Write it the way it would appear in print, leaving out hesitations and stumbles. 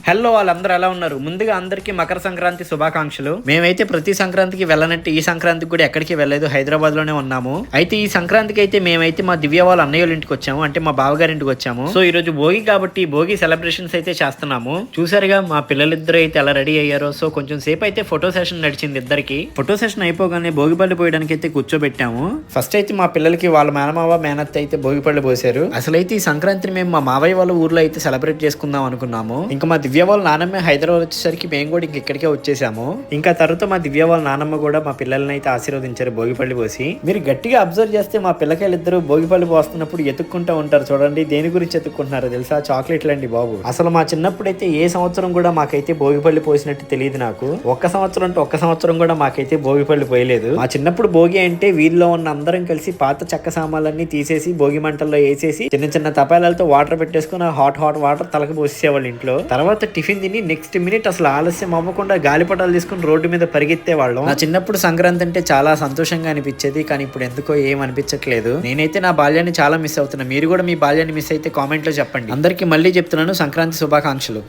Hello వాళ్ళందరూ ఎలా ఉన్నారు? ముందుగా అందరికీ మకర సంక్రాంతి శుభాకాంక్షలు. మేమైతే ప్రతి సంక్రాంతికి వెళ్ళనట్టు ఈ సంక్రాంతికి కూడా ఎక్కడికి వెళ్ళలేదు, హైదరాబాద్ లోనే ఉన్నాము. అయితే ఈ సంక్రాంతికి అయితే మేమైతే మా దివ్య వాళ్ళ అన్నయ్య వాళ్ళ ఇంటికి వచ్చాము, అంటే మా బావగారి ఇంటికి వచ్చాము. సో ఈ రోజు భోగి కాబట్టి భోగి సెలబ్రేషన్స్ అయితే చేస్తున్నాము. చూసారుగా మా పిల్లలిద్దరు అయితే ఎలా రెడీ అయ్యారో. సో కొంచెం సేపు అయితే ఫోటో సెషన్ నడిచింది ఇద్దరికి. ఫోటో సెషన్ అయిపోగానే భోగిపళ్ళు పోయడానికి అయితే కూర్చోబెట్టాము. ఫస్ట్ అయితే మా పిల్లలకి వాళ్ళ మేనమావ మేనత్త అయితే భోగిపళ్ళు పోసారు. అసలైతే ఈ సంక్రాంతిని మేము మా మావయ్య వాళ్ళ ఊర్లో అయితే సెలబ్రేట్ చేసుకుందాం అనుకున్నాము. ఇంకా మా దివ్య వాళ్ళ నానమ్మ హైదరాబాద్ వచ్చేసరికి మేము కూడా ఇక్కడికే వచ్చేసాము. ఇంకా తర్వాత మా దివ్య వాళ్ళ నానమ్మ కూడా మా పిల్లల్ని అయితే ఆశీర్వదించారు భోగిపల్లి పోసి. మీరు గట్టిగా అబ్జర్వ్ చేస్తే మా పిల్లకాయలిద్దరు భోగిపల్లి పోస్తున్నప్పుడు ఎత్తుక్కుంటూ ఉంటారు. చూడండి దేని గురించి ఎత్తుక్కుంటున్నారు తెలుసా? చాక్లెట్లు అండి బాబు. అసలు మా చిన్నప్పుడు అయితే ఏ సంవత్సరం కూడా మాకైతే భోగిపల్లి పోసినట్టు తెలియదు నాకు. ఒక్క సంవత్సరం కూడా మాకైతే భోగిపల్లి పోయలేదు. మా చిన్నప్పుడు భోగి అంటే వీధిలో ఉన్న అందరం కలిసి పాత చెక్క సామాన్లన్నీ తీసేసి భోగి మంటల్లో వేసేసి చిన్న చిన్న తపాలాలతో వాటర్ పెట్టేసుకుని హాట్ వాటర్ తలకు పోసేవాళ్ళు ఇంట్లో. తర్వాత టిఫిన్ తిని నెక్స్ట్ మినిట్ అసలు ఆలస్యం అవ్వకుండా గాలిపటాలు తీసుకుని రోడ్డు మీద పరిగెత్తే వాళ్ళం. నా చిన్నప్పుడు సంక్రాంతి అంటే చాలా సంతోషంగా అనిపించేది, కానీ ఇప్పుడు ఎందుకో ఏం అనిపించట్లేదు. నేనైతే నా బాల్యాన్ని చాలా మిస్ అవుతున్నా. మీరు కూడా మీ బాల్యాన్ని మిస్ అయితే కామెంట్ లో చెప్పండి. అందరికీ మళ్ళీ చెప్తున్నాను, సంక్రాంతి శుభాకాంక్షలు.